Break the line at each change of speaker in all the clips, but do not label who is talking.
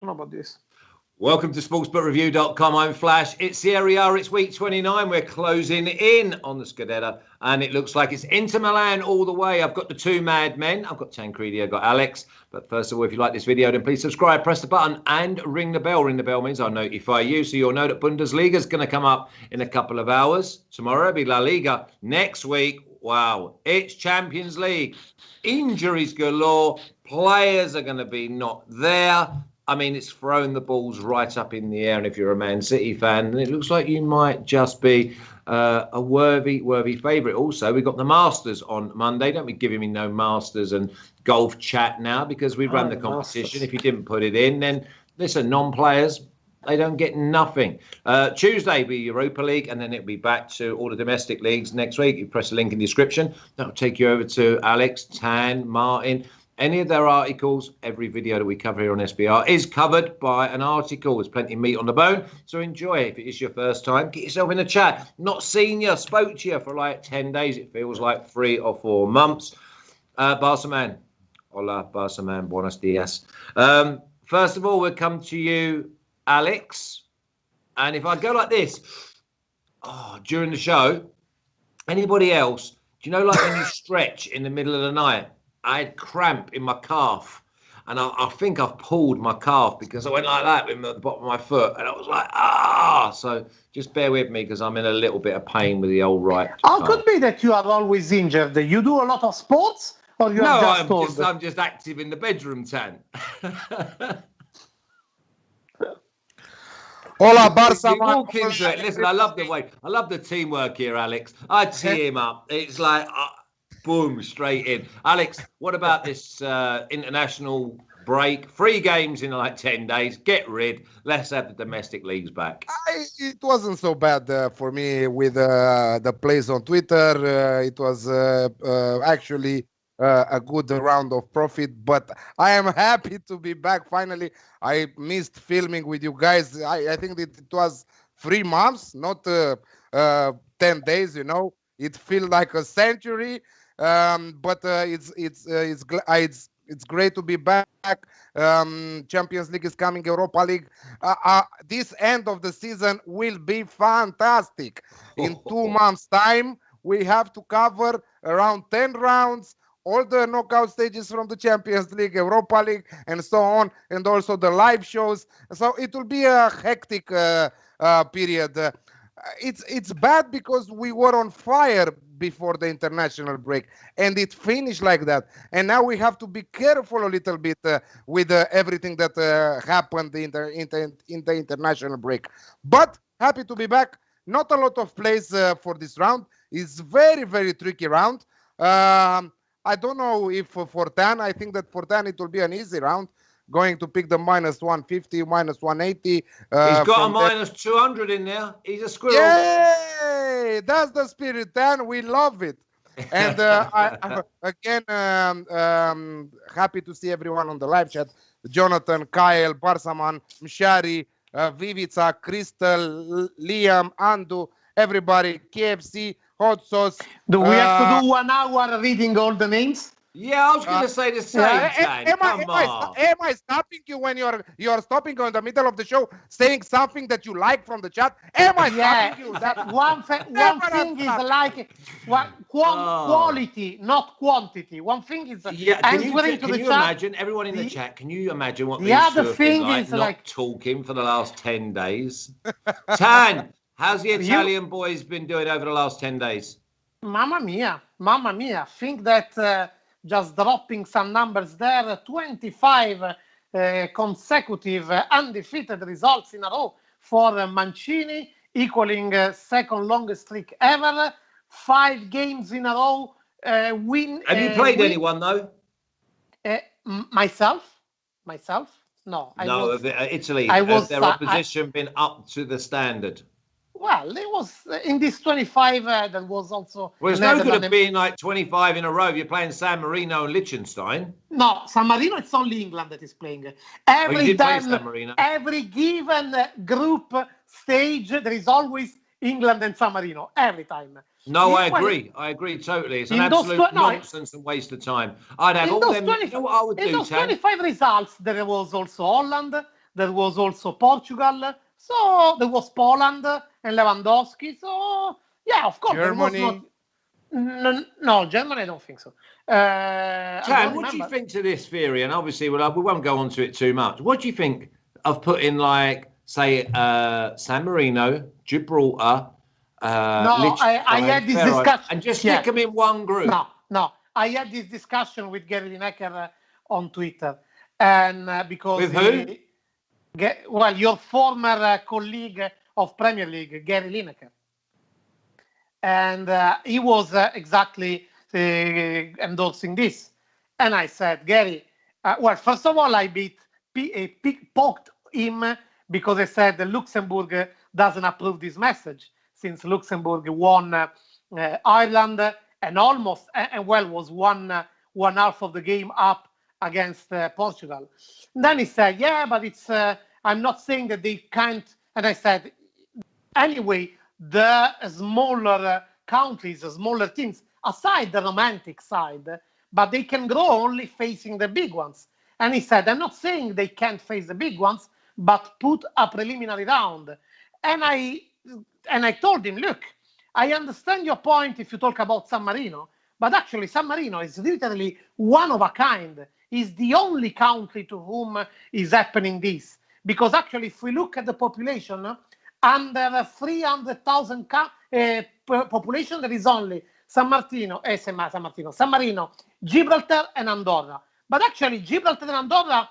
know about this.
Welcome to sportsbookreview.com. I'm Flash. It's Serie A. It's week 29. We're closing in on the Scudetto, and it looks like it's Inter Milan all the way. I've got the two mad men. I've got Tancredi. I've got Alex. But first of all, if you like this video, then please subscribe, press the button, and ring the bell. Ring the bell means I'll notify you, so you'll know that Bundesliga is going to come up in a couple of hours. Tomorrow it'll be La Liga. Next week, wow, it's Champions League. Injuries galore. Players are going to be not there. I mean, it's thrown the balls right up in the air. And if you're a Man City fan, it looks like you might just be a worthy favourite. Also, we've got the Masters on Monday. Don't be giving me no Masters and golf chat now, because we run the competition. Masters. If you didn't put it in, then listen, non-players, they don't get nothing. Tuesday will be Europa League, and then it'll be back to all the domestic leagues next week. You press the link in the description. That'll take you over to Alex, Tan, Martin. Any of their articles, every video that we cover here on SBR is covered by an article. There's plenty of meat on the bone, so enjoy it. If it is your first time, get yourself in a chat. Not seen you, spoke to you for like 10 days. It feels like 3 or 4 months. Barca man. Hola, Barca man. Buenos dias. First of all, we'll come to you, Alex. And if I go like this, during the show, anybody else, do you know like when you stretch in the middle of the night? I had cramp in my calf, and I think I've pulled my calf because I went like that with the bottom of my foot, and I was like, So just bear with me because I'm in a little bit of pain with the old right
How
calf.
could be that you are always injured? You do a lot of sports, or you are just old?
I'm just active in the bedroom, Tan.
Hola, Barca.
Walk into it. Listen, I love the teamwork here, Alex. I tee him up. It's like... boom, straight in. Alex, what about this international break? 3 games in like 10 days. Get rid. Let's have the domestic leagues back.
It wasn't so bad for me with the plays on Twitter. It was actually a good round of profit, but I am happy to be back finally. I missed filming with you guys. I think that it was 3 months, not 10 days, you know. It feels like a century. But it's great to be back. Champions League is coming, Europa League. This end of the season will be fantastic. In 2 months' time, we have to cover around 10 rounds, all the knockout stages from the Champions League, Europa League, and so on, and also the live shows. So it will be a hectic period. It's bad because we were on fire before the international break, and it finished like that. And now we have to be careful a little bit with everything that happened in the international break. But happy to be back. Not a lot of plays for this round. It's very tricky round. I don't know if for Tan, I think that for Tan it will be an easy round. Going to pick the minus 150, minus 180.
He's got a minus 200 in there. He's a squirrel.
Yay! That's the spirit, Dan. We love it. And again, happy to see everyone on the live chat. Jonathan, Kyle, Barsaman, Mshari, Vivica, Crystal, Liam, Andu, everybody, KFC, Hot Sauce.
Do we have to do 1 hour reading all the names?
Yeah, I was going to say the same.
Am I stopping you when you're stopping in the middle of the show, saying something that you like from the chat? Am I stopping you?
That one thing is like quality, not quantity. One thing is
Can you imagine everyone in the chat? Can you imagine what these two have been like, not talking for the last 10 days? Tan, how's the Italian boys been doing over the last 10 days?
Mamma mia. Think that. Just dropping some numbers there, 25 consecutive undefeated results in a row for Mancini, equaling second longest streak ever. 5 games in a row. Win.
Have you played anyone though?
Myself? No.
Italy. Has their opposition been up to the standard?
Well, it was in this 25. There was also.
Well, it's no good at being like 25 in a row. You're playing San Marino and Liechtenstein.
No, San Marino. It's only England that is playing. Every given group stage, there is always England and San Marino every time.
No, I agree totally. It's an absolute nonsense and waste of time. I'd have all them. You know what I would do,
in those 25 results, there was also Holland. There was also Portugal. So there was Poland and Lewandowski. So, yeah, of course.
Germany.
No, Germany, I don't think so.
Tam, what do you think to this theory? And obviously, we won't go on to it too much. What do you think of putting, like, say, San Marino, Gibraltar,
I had this discussion.
And just stick them in one group?
No. I had this discussion with Gary Lineker on Twitter. And because...
With who?
Your former colleague of Premier League, Gary Lineker. And he was exactly endorsing this. And I said, Gary, first of all, I poked him because I said that Luxembourg doesn't approve this message, since Luxembourg won Ireland and almost, was one half of the game up against Portugal. And then he said, yeah, but it's, I'm not saying that they can't. And I said, anyway, the smaller countries, the smaller teams, aside the romantic side, but they can grow only facing the big ones. And he said, I'm not saying they can't face the big ones, but put a preliminary round. And I told him, look, I understand your point if you talk about San Marino, but actually San Marino is literally one of a kind. It's the only country to whom is happening this. Because actually, if we look at the population, under 300,000 population, there is only San Marino, Gibraltar, and Andorra. But actually, Gibraltar and Andorra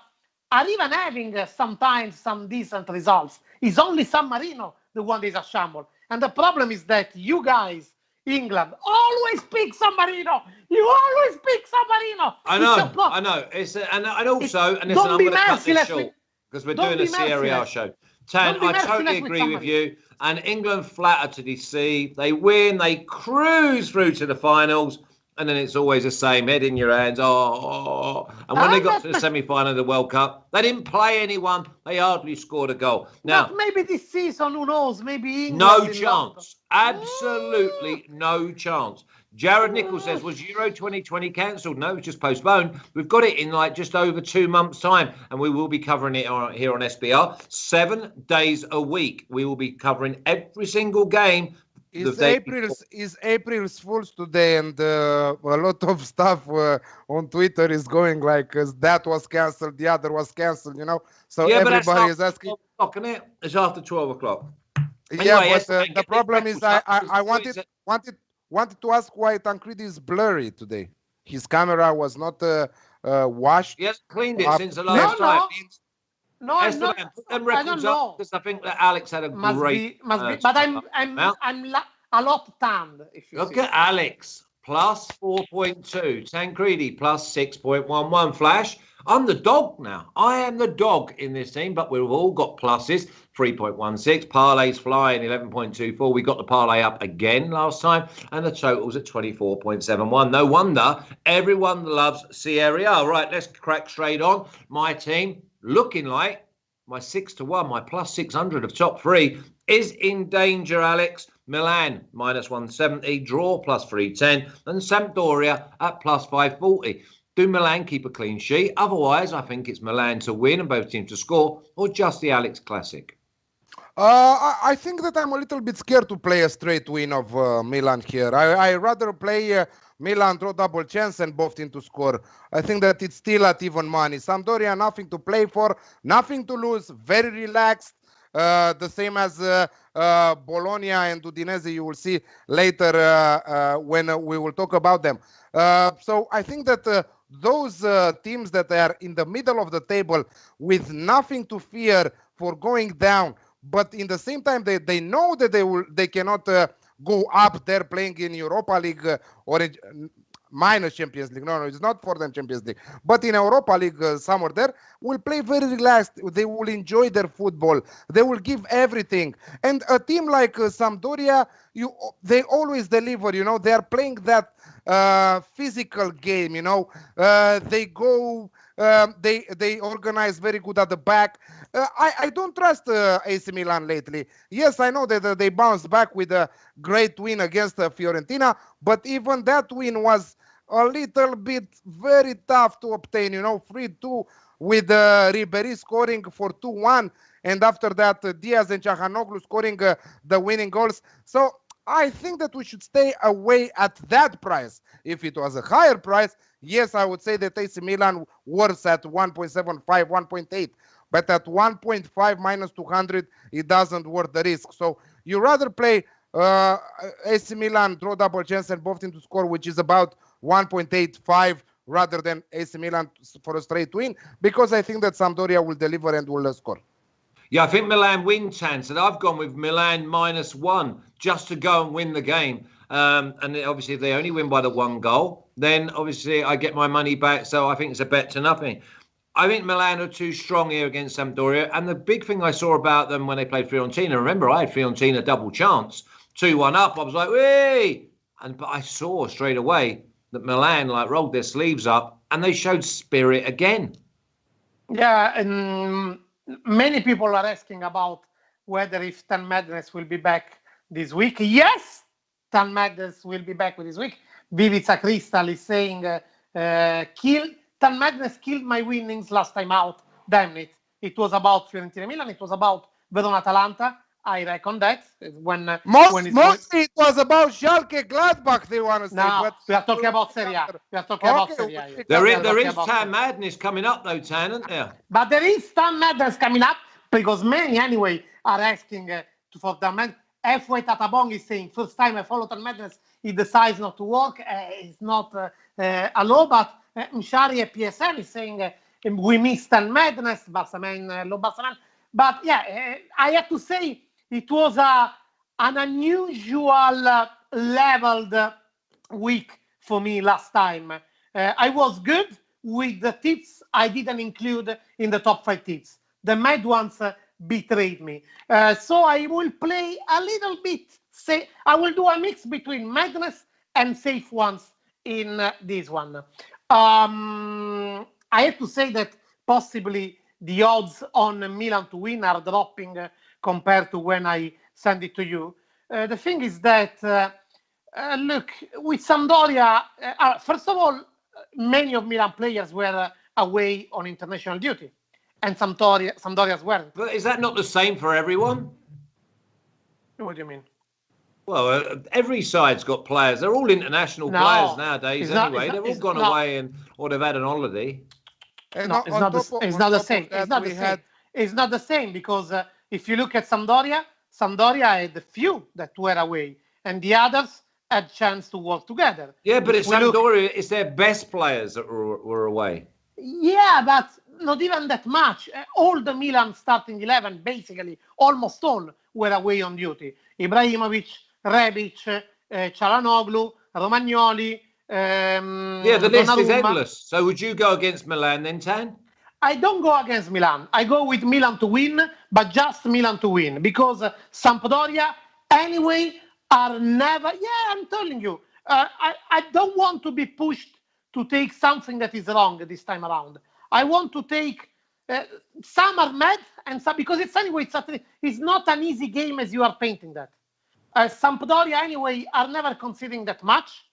are even having sometimes some decent results. It's only San Marino, the one that is a shamble. And the problem is that you guys, England, always pick San Marino. You always pick San Marino.
I know. And listen, I'm going to cut this short because we're doing a Serie A show. Tan, I totally agree with you. And England flatter to deceive. They win, they cruise through to the finals, and then it's always the same, head in your hands. And when they got to the semi-final of the World Cup, they didn't play anyone. They hardly scored a goal. Now,
but maybe this season, who knows? Maybe England.
No chance. Absolutely no chance. Jared Nichols says, was Euro 2020 cancelled? No, it's just postponed. We've got it in like just over 2 months' time, and we will be covering it here on SBR 7 days a week. We will be covering every single game.
Is April's Fools today, and a lot of stuff on Twitter is going like that was cancelled, the other was cancelled, So
yeah,
everybody is asking.
12 o'clock, isn't it? It's after 12 o'clock.
Yeah, anyway, but the problem is I wanted to ask why Tancredi is blurry today. His camera was not washed.
He hasn't cleaned it since the last time.
No, I'm not.
Put them records up because I think that Alex had a great.
Must be. But I'm a lot tanned. If you
look at Alex plus 4.2, Tancredi plus 6.11. Flash, I'm the dog now. I am the dog in this team, but we've all got pluses. 3.16, parlays flying 11.24. We got the parlay up again last time, and the total's at 24.71. No wonder everyone loves Serie A. Right, let's crack straight on. My team looking like my 6-1, my plus 600 of top three is in danger, Alex. Milan minus 170, draw plus 310, and Sampdoria at plus 540. Do Milan keep a clean sheet? Otherwise, I think it's Milan to win and both teams to score, or just the Alex Classic.
I think that I'm a little bit scared to play a straight win of Milan here. I rather play Milan draw double chance and both teams to score. I think that it's still at even money. Sampdoria, nothing to play for, nothing to lose, very relaxed. The same as Bologna and Udinese, you will see later when we will talk about them. So I think that those teams that are in the middle of the table with nothing to fear for going down, but in the same time they know that they cannot go up there playing in Europa League or minus Champions League. No, it's not for them Champions League. But in Europa League somewhere there, will play very relaxed. They will enjoy their football. They will give everything. And a team like Sampdoria, they always deliver. They are playing that physical game. They go. They organize very good at the back. I don't trust AC Milan lately. Yes, I know that they bounced back with a great win against Fiorentina, but even that win was a little bit very tough to obtain. 3-2 with Ribéry scoring for 2-1, and after that Diaz and Çalhanoğlu scoring the winning goals. So I think that we should stay away at that price. If it was a higher price, yes, I would say that AC Milan worth at 1.75, 1.8. But at 1.5 minus 200, it doesn't worth the risk. So you rather play AC Milan draw double chance and both teams to score, which is about 1.85, rather than AC Milan for a straight win, because I think that Sampdoria will deliver and will score.
Yeah, I think Milan win chance, and I've gone with Milan -1 just to go and win the game. And obviously, if they only win by the 1 goal, then obviously I get my money back. So I think it's a bet to nothing. I think Milan are too strong here against Sampdoria. And the big thing I saw about them when they played Fiorentina, remember, I had Fiorentina double chance, 2-1 up. I was like, whee! But I saw straight away that Milan rolled their sleeves up and they showed spirit again.
Yeah, and many people are asking about whether if Tan Madness will be back this week. Yes, Tan Madness will be back this week. Vivica Crystal is saying, Tan Madness killed my winnings last time out. Damn it. It was about Fiorentina Milan. It was about Verona Atalanta. I reckon that.
Mostly it was about Schalke Gladbach, they want to say.
No,
but
we are talking about Serie A. We are talking about Serie A.
There is Tan Madness coming up, though, Tan, isn't there?
But there is Tan Madness coming up, because many, anyway, are asking for Tan Madness. Halfway Tatabong is saying, first time I follow Tan Madness, he decides not to work. It's not a law, but Mshari at PSN is saying, we miss Tan Madness, Barsaman, low Barsaman. But yeah, I have to say, it was an unusual leveled week for me last time. I was good with the tips I didn't include in the top 5 tips. The mad ones betrayed me. So I will play a little bit. I will do a mix between madness and safe ones in this one. I have to say that possibly the odds on Milan to win are dropping compared to when I send it to you. The thing is that, look, with Sampdoria, first of all, many of Milan players were away on international duty, and Sampdoria's weren't.
But is that not the same for everyone?
What do you mean?
Well, every side's got players. They're all international players nowadays anyway. They've all gone away or they've had an holiday.
No, it's not the same. It's not the same because if you look at Sampdoria had a few that were away, and the others had chance to work together.
Yeah, but it's Sampdoria. It's their best players that were away.
Yeah, but not even that much. All the Milan starting 11, basically, almost all were away on duty. Ibrahimovic, Rebic, Çalhanoğlu, Romagnoli.
Yeah, the list is endless. So would you go against Milan then, Tan?
I don't go against Milan. I go with Milan to win, but just Milan to win, because Sampdoria, anyway, are never... Yeah, I'm telling you, I don't want to be pushed to take something that is wrong this time around. I want to take... some are mad, and some... Because it's anyway, it's not an easy game as you are painting that. Sampdoria, anyway, are never conceding that much.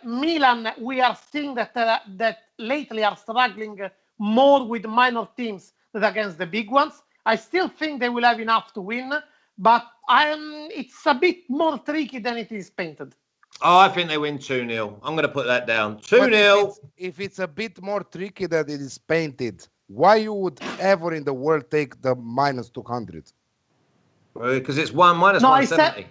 Milan, we are seeing that lately are struggling more with minor teams than against the big ones. I still think they will have enough to win, but it's a bit more tricky than it is painted.
Oh, I think they win 2-0. I'm going to put that down. 2-0.
If it's a bit more tricky than it is painted, why you would ever in the world take the minus 200?
Because it's minus 170.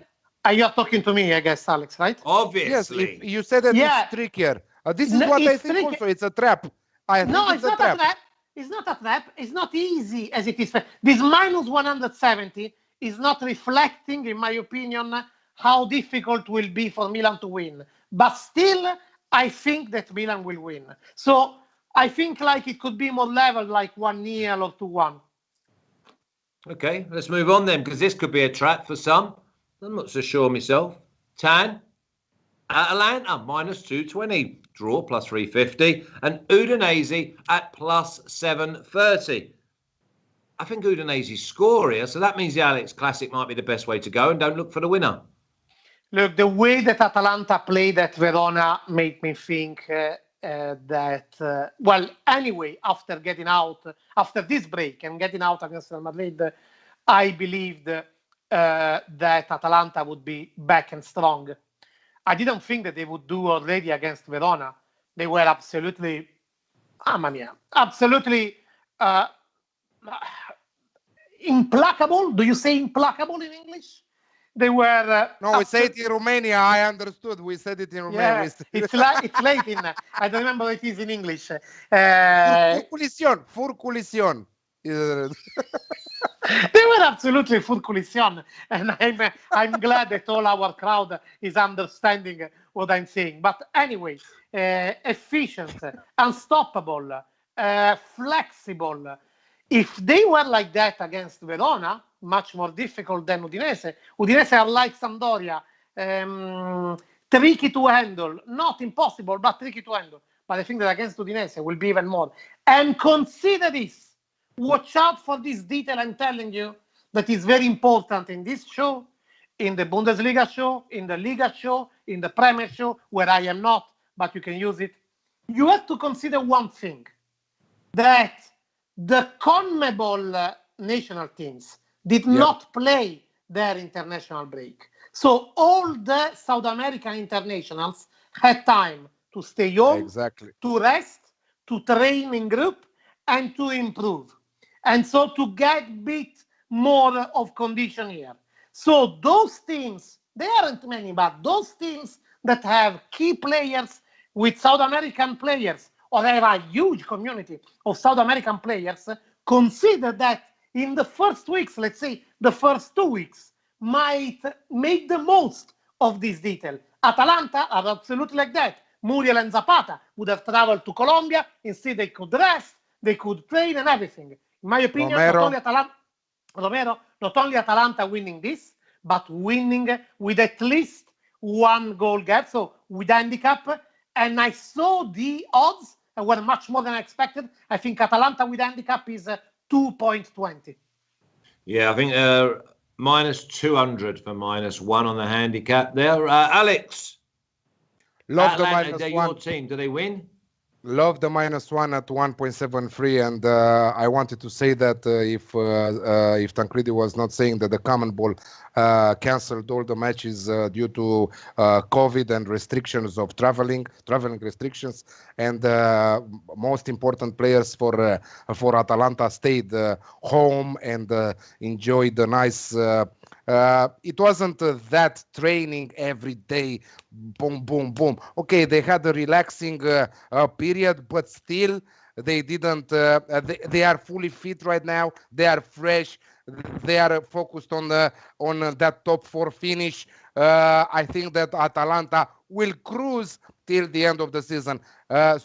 You're talking to me, I guess, Alex, right?
Obviously.
Yes, you said that it's trickier. This is what I think tricky. Also. It's a trap.
It's not a trap. It's not a trap. It's not easy as it is. This minus 170 is not reflecting, in my opinion, how difficult will be for Milan to win. But still, I think that Milan will win. So I think it could be more level, like 1-0 or 2-1.
Okay, let's move on then, because this could be a trap for some. I'm not so sure myself. Tan, Atalanta minus 220, draw plus 350, and Udinese at plus 730. I think Udinese score here, so that means the Alex Classic might be the best way to go, and don't look for the winner.
Look, the way that Atalanta played at Verona made me think anyway, after this break and getting out against Real Madrid, I believed that Atalanta would be back and strong. I didn't think that they would do already against Verona. They were absolutely, absolutely implacable. Do you say implacable in English? They were.
No, we say it in Romania. I understood. We said it in Romania.
Yeah, it's late in. I don't remember what it is in English.
Furculision.
They were absolutely furculision, and I'm glad that all our crowd is understanding what I'm saying. But anyway, efficient, unstoppable, flexible. If they were like that against Verona, much more difficult than Udinese. Udinese are like Sampdoria, tricky to handle. Not impossible, but tricky to handle. But I think that against Udinese will be even more. And consider this. Watch out for this detail I'm telling you that is very important in this show, in the Bundesliga show, in the Liga show, in the Premier show, where I am not, but you can use it. You have to consider one thing, that the CONMEBOL national teams did not play their international break. So all the South American internationals had time to stay home, to rest, to train in group, and to improve. And so to get a bit more of condition here. So those teams, they aren't many, but those teams that have key players with South American players, or have a huge community of South American players, consider that in the first weeks, let's say the first 2 weeks, might make the most of this detail. Atalanta are absolutely like that. Muriel and Zapata would have traveled to Colombia. Instead, they could rest, they could train and everything. In my opinion, not only Atalanta winning this, but winning with at least 1 goal gap, so with handicap. And I saw the odds were much more than I expected. I think Atalanta with handicap is 2.20.
Yeah, I think minus 200 for -1 on the handicap there. Alex,
love
Atlanta,
the -1.
Your team, do they win?
Love the -1 at 1.73, and I wanted to say that if Tancredi was not saying that the common ball cancelled all the matches due to COVID and restrictions of traveling restrictions, and most important players for Atalanta stayed home and enjoyed the nice. It wasn't that training every day, boom, boom, boom. Okay, they had a relaxing period, but still they didn't. They are fully fit right now. They are fresh. They are focused on that top 4 finish. I think that Atalanta will cruise till the end of the season.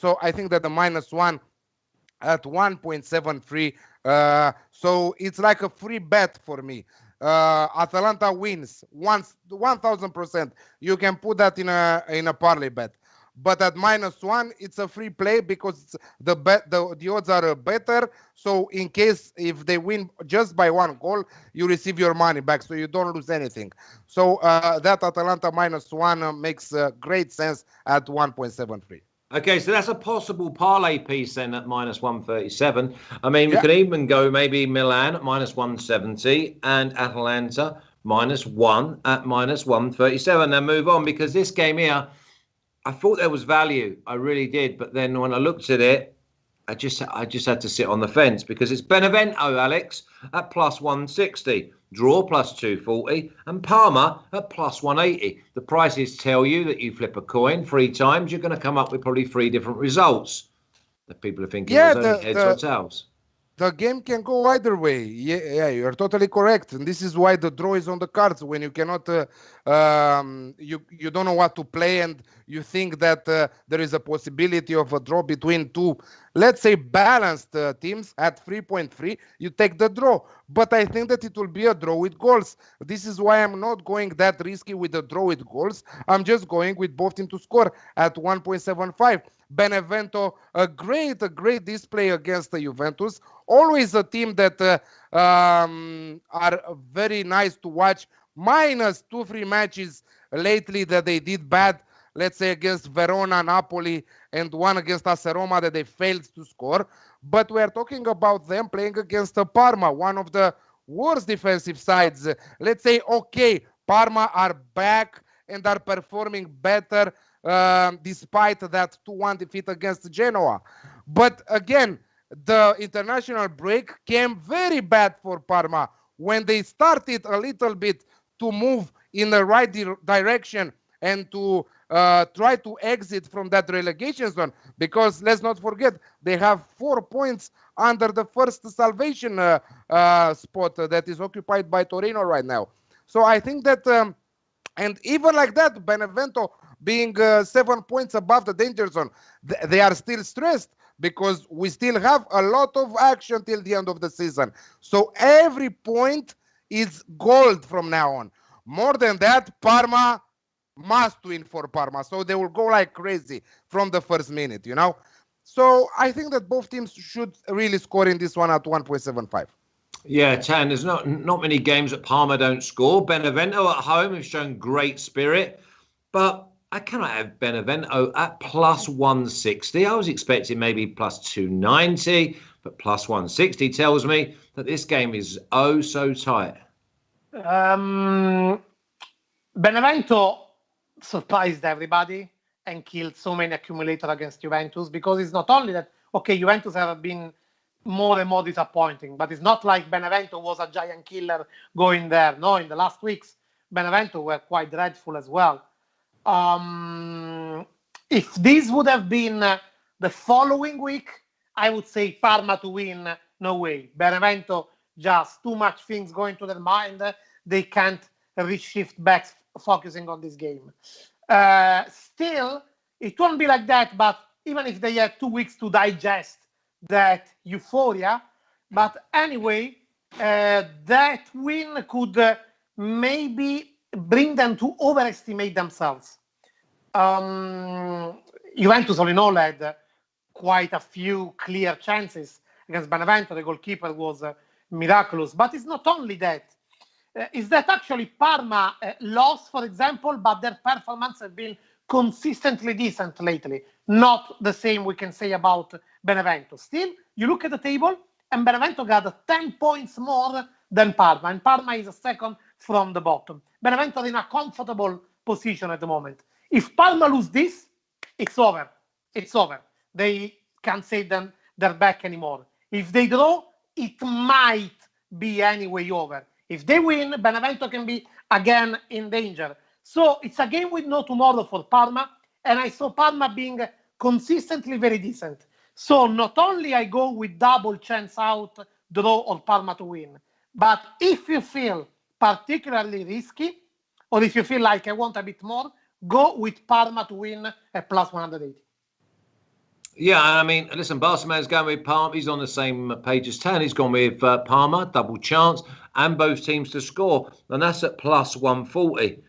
So I think that the -1 at 1.73. So it's like a free bet for me. Atalanta wins 1,000%. You can put that in a parlay bet. But at -1, it's a free play because the odds are better. So in case if they win just by 1 goal, you receive your money back, so you don't lose anything. So that Atalanta -1 makes great sense at 1.73.
Okay, so that's a possible parlay piece then at -137. I mean, we could even go maybe Milan at -170 and Atalanta -1 at -137. Then move on, because this game here, I thought there was value. I really did. But then when I looked at it, I just had to sit on the fence, because it's Benevento, Alex, at +160. Draw +240, and Parma at +180. The prices tell you that you flip a coin 3 times, you're going to come up with probably 3 different results. The people are thinking it's only heads or tails.
The game can go either way. Yeah, you're totally correct. And this is why the draw is on the cards. When you cannot, you don't know what to play, and you think that there is a possibility of a draw between 2, let's say, balanced teams at 3.3, you take the draw. But I think that it will be a draw with goals. This is why I'm not going that risky with the draw with goals. I'm just going with both teams to score at 1.75. Benevento, a great display against the Juventus. Always a team that are very nice to watch. -2-3 matches lately that they did bad. let's say, against Verona, Napoli, and one against Roma that they failed to score. But we are talking about them playing against Parma, one of the worst defensive sides. Let's say, okay, Parma are back and are performing better despite that 2-1 defeat against Genoa. But again, the international break came very bad for Parma. When they started a little bit to move in the right direction and to try to exit from that relegation zone, because let's not forget, they have 4 points under the first salvation spot that is occupied by Torino right now. So I think that, and even like that, Benevento being 7 points above the danger zone, they are still stressed because we still have a lot of action till the end of the season. So every point is gold from now on. More than that, Parma must win for Parma. So they will go like crazy from the first minute, you know. So I think that both teams should really score in this one at 1.75.
Yeah, Tan, there's not many games that Parma don't score. Benevento at home have shown great spirit, but I cannot have Benevento at plus 160. I was expecting maybe plus 290, but plus 160 tells me that this game is oh so tight.
Benevento surprised everybody and killed so many accumulators against Juventus, because it's not only that, okay, Juventus have been more and more disappointing, but it's not like Benevento was a giant killer going there. No, in the last weeks, Benevento were quite dreadful as well. If this would have been the following week, I would say Parma to win, no way. Benevento, just too much things going to their mind. They can't reshift back focusing on this game. Still, it won't be like that, but even if they had 2 weeks to digest that euphoria, but anyway, that win could maybe bring them to overestimate themselves. Juventus all in all had quite a few clear chances against Benevento. The goalkeeper was miraculous, but it's not only that. Is that actually Parma lost, for example, but their performance has been consistently decent lately. Not the same we can say about Benevento. Still, you look at the table, and Benevento got 10 points more than Parma, and Parma is second from the bottom. Benevento is in a comfortable position at the moment. If Parma lose this, it's over. It's over. They can't save their back anymore. If they draw, it might be anyway over. If they win, Benevento can be again in danger. So it's a game with no tomorrow for Parma, and I saw Parma being consistently very decent. So not only I go with double chance out, draw, or Parma to win, but if you feel particularly risky, or if you feel like I want a bit more, go with Parma to win at plus 180.
Yeah, I mean, listen, Barcelon's going with Parma. He's on the same page as Tan. He's gone with Parma, double chance, and both teams to score. And that's at plus 140.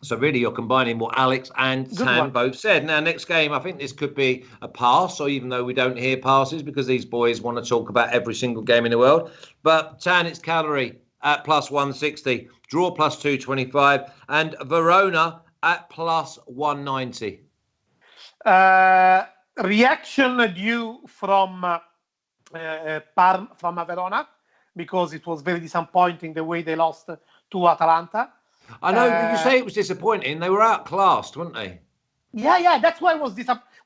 So really, you're combining what Alex and Tan both said. Now, next game, I think this could be a pass, or even though we don't hear passes because these boys want to talk about every single game in the world. But Tan, it's Cagliari at plus 160, draw plus 225, and Verona at plus 190.
Reaction due from Verona, because it was very disappointing the way they lost to Atalanta.
I know, you say it was disappointing. They were outclassed, weren't they?
Yeah. That's why it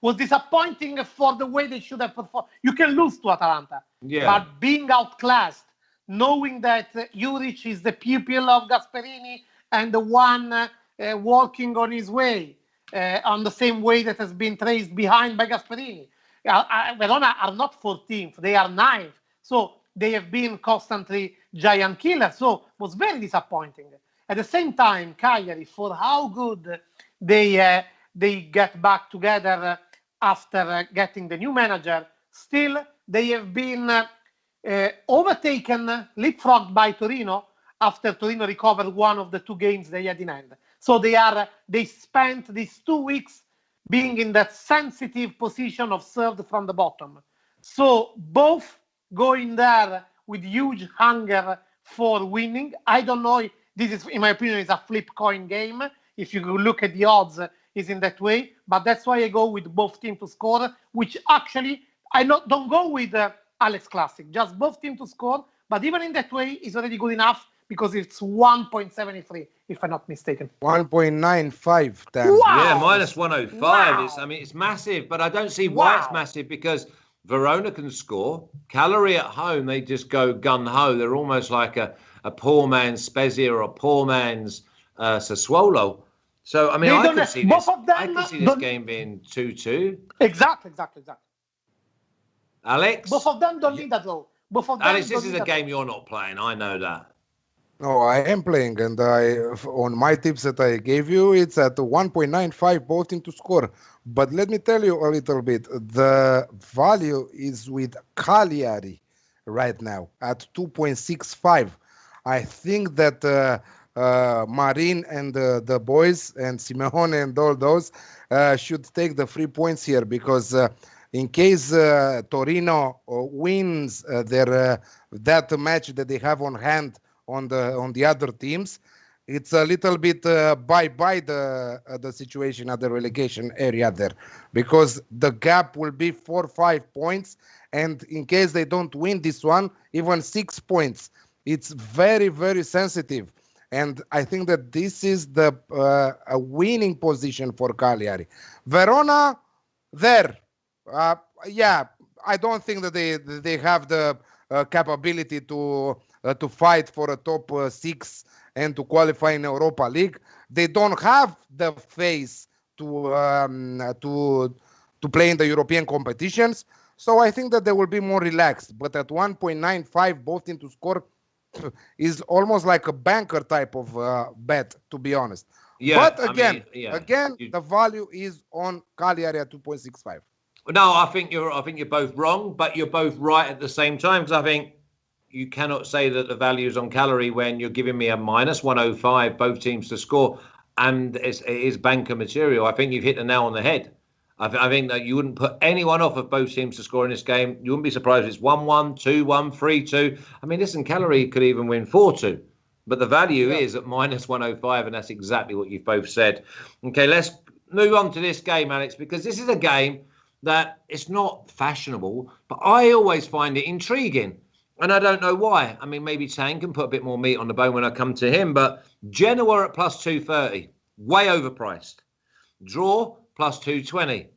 was disappointing for the way they should have performed. You can lose to Atalanta, but being outclassed, knowing that Juric is the pupil of Gasperini and the one walking on his way, on the same way that has been traced behind by Gasperini. Verona are not 14th, they are 9th. So they have been constantly giant killers. So it was very disappointing. At the same time, Cagliari, for how good they get back together after getting the new manager, still they have been overtaken, leapfrogged by Torino after Torino recovered one of the 2 games they had in hand. So they spent these 2 weeks being in that sensitive position of served from the bottom. So both going there with huge hunger for winning. I don't know. This is, in my opinion, is a flip coin game. If you look at the odds, is in that way, but that's why I go with both teams to score, which actually I don't go with Alex Classic, just both teams to score, but even in that way is already good enough because it's 1.73, if I'm not mistaken.
1.95 then.
Wow.
Yeah, minus 105.
Wow.
It's massive, but I don't see why it's massive because Verona can score. Cagliari at home, they just go gun-ho. They're almost like a poor man's Spezia or a poor man's Sassuolo. So, I mean, I can see this game being 2-2.
Exactly.
Alex?
Both of them don't need that, though.
Alex, this is a game you're not playing. I know that.
No, I am playing, and on my tips that I gave you, it's at 1.95 both teams to score. But let me tell you a little bit. The value is with Cagliari right now at 2.65. I think that Marin and the boys and Simeone and all those should take the 3 points here because in case Torino wins that match that they have on hand on the other teams, it's a little bit bye-bye the situation at the relegation area there, because the gap will be 4-5 points, and in case they don't win this one, even 6 points. It's very, very sensitive, and I think that this is a winning position for Cagliari. Verona, there, I don't think that they have the capability to fight for a top 6 and to qualify in Europa League. They don't have the face to play in the European competitions. So I think that they will be more relaxed. But at 1.95, both teams to score is almost like a banker type of bet, to be honest. Yeah, but again, the value is on Cagliari at 2.65.
No, I think you're both wrong, but you're both right at the same time, because I think you cannot say that the value is on Cagliari when you're giving me a minus 105, both teams to score, and it is banker material. I think you've hit the nail on the head. I think that you wouldn't put anyone off of both teams to score in this game. You wouldn't be surprised if it's 1-1, 2-1, 3-2. I mean, listen, Cagliari could even win 4-2. But the value is at minus 105, and that's exactly what you've both said. Okay, let's move on to this game, Alex, because this is a game that it's not fashionable, but I always find it intriguing. And I don't know why. I mean, maybe Tang can put a bit more meat on the bone when I come to him, but Genoa at plus 230, way overpriced. Draw plus 220.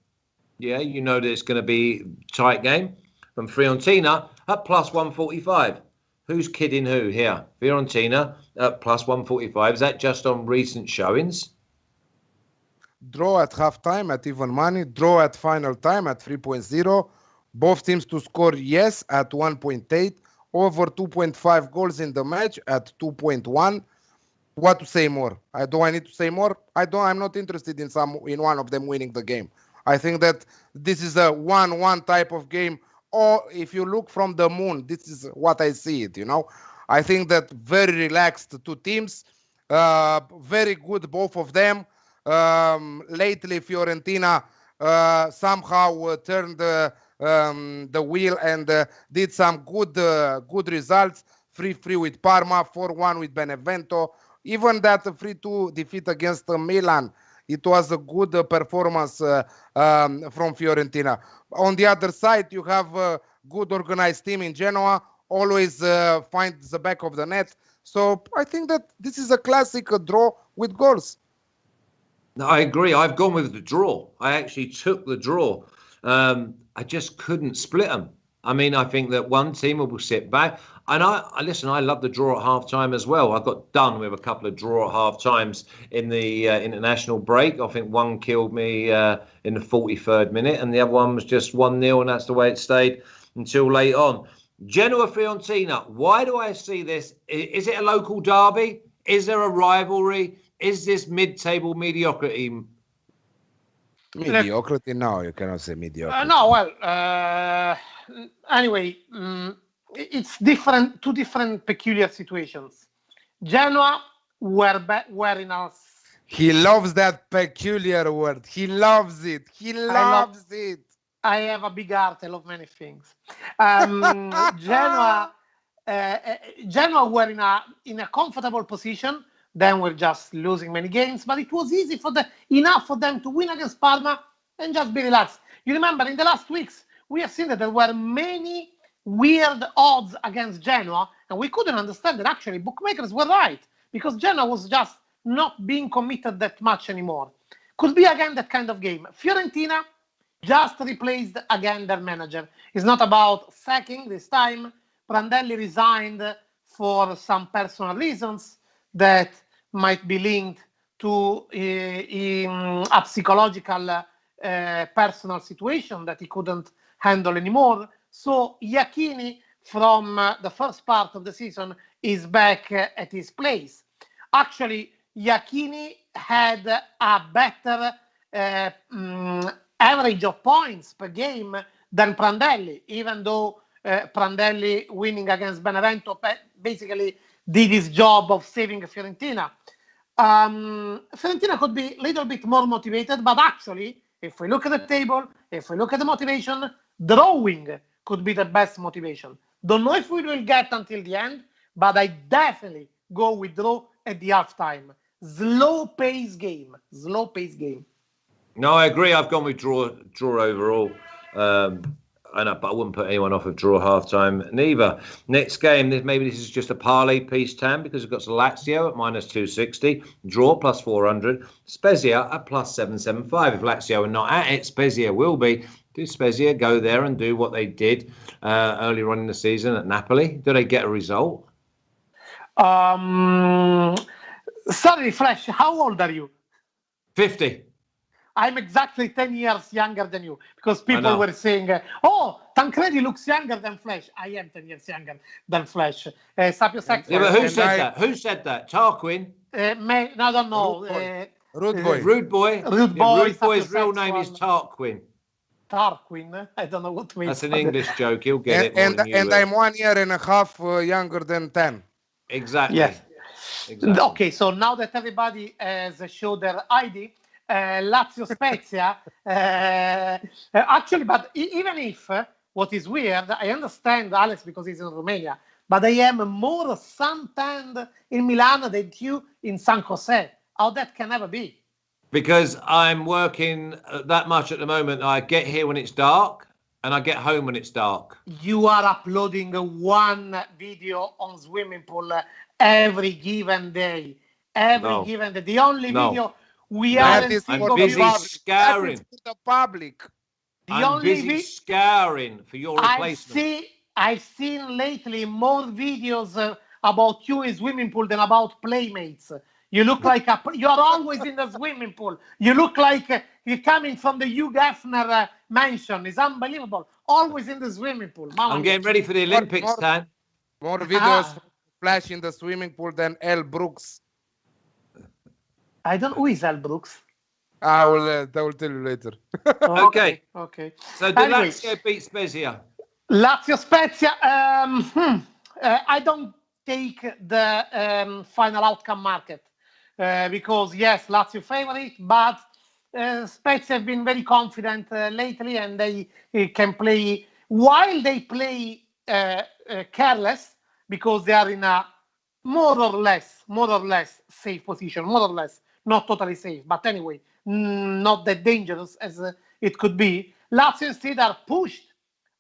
Yeah, you know that it's going to be a tight game. And Fiorentina at plus 145. Who's kidding who here? Fiorentina at plus 145. Is that just on recent showings?
Draw at halftime at even money. Draw at final time at 3.0. Both teams to score yes at 1.8. Over 2.5 goals in the match at 2.1. What to say more? Do I need to say more? I'm not interested in one of them winning the game. I think that this is a 1-1 type of game. Or if you look from the moon, this is what I see it, I think that very relaxed two teams. Very good, both of them. Lately, Fiorentina somehow turned the wheel and did some good results. 3-3 with Parma, 4-1 with Benevento. Even that 3-2 defeat against Milan, it was a good performance from Fiorentina. On the other side, you have a good organized team in Genoa, always finds the back of the net. So I think that this is a classic draw with goals.
No, I agree. I've gone with the draw. I actually took the draw. I just couldn't split them. I mean, I think that one team will sit back. And I love the draw at half-time as well. I got done with a couple of draw at half-times in the international break. I think one killed me in the 43rd minute, and the other one was just 1-0, and that's the way it stayed until late on. Genoa Fiorentina, why do I see this? Is it a local derby? Is there a rivalry? Is this mid-table mediocrity?
Mediocrity? No, you cannot say mediocrity.
Anyway, it's different. Two different peculiar situations. Genoa were in us.
He loves that peculiar word. He loves it. He loves it.
I have a big heart. I love many things. Genoa were in a comfortable position, then we're just losing many games. But it was easy enough for them to win against Parma and just be relaxed. You remember in the last weeks, we have seen that there were many weird odds against Genoa, and we couldn't understand that actually bookmakers were right, because Genoa was just not being committed that much anymore. Could be again that kind of game. Fiorentina just replaced again their manager. It's not about sacking this time. Prandelli resigned for some personal reasons that might be linked to a psychological personal situation that he couldn't handle anymore. So Iachini, from the first part of the season, is back at his place. Actually, Iachini had a better average of points per game than Prandelli, even though Prandelli winning against Benevento basically did his job of saving Fiorentina. Fiorentina could be a little bit more motivated, but actually, if we look at the table, if we look at the motivation, drawing could be the best motivation. Don't know if we will get until the end, but I definitely go with draw at the halftime. Slow pace game.
No, I agree. I've gone with draw overall. But I wouldn't put anyone off of draw halftime neither. Next game, maybe this is just a parlay piece, Tam, because we've got Lazio at -260, draw +400, Spezia at +775. If Lazio are not at it, Spezia will be. Do Spezia go there and do what they did earlier on in the season at Napoli? Do they get a result?
Sorry, Flash, how old are you?
50.
I'm exactly 10 years younger than you, because people were saying, oh, Tancredi looks younger than Flash. I am 10 years younger than Flash. Sapio Sex.
Yeah, but who said that? Who said that? Tarquin?
No, I don't know.
Rude boy.
Rude boy.
Rude boy.
Rude boy's real name is Tarquin.
Tarquin? I don't know what it means.
That's an English joke. He'll get it.
And I'm 1 year and a half younger than 10.
Exactly.
Yes.
Exactly.
Okay, so now that everybody has showed their ID, Lazio Spezia, actually, but even if, what is weird, I understand Alex because he's in Romania, but I am more suntanned in Milan than you in San Jose. How that can ever be?
Because I'm working that much at the moment. I get here when it's dark and I get home when it's dark.
You are uploading one video on swimming pool every given day. Given day. The only video we
I'm busy scouring.
The public.
I'm busy scouring for your replacement.
I've seen lately more videos about you in swimming pool than about playmates. You look like you're always in the swimming pool. You look like you're coming from the Hugh Hefner mansion. It's unbelievable. Always in the swimming pool.
I'm getting ready for the Olympics, Stan.
More videos Flash in the swimming pool than El Brooks.
I don't know who is El Brooks.
I will tell you later.
Okay. So did
Anyways,
Lazio beat Spezia?
Lazio Spezia. I don't take the final outcome market because yes, Lazio favorite, but Spezia have been very confident lately, and they can play while they play careless because they are in a more or less safe position, more or less. Not totally safe, but anyway, not that dangerous as it could be. Lazio instead are pushed,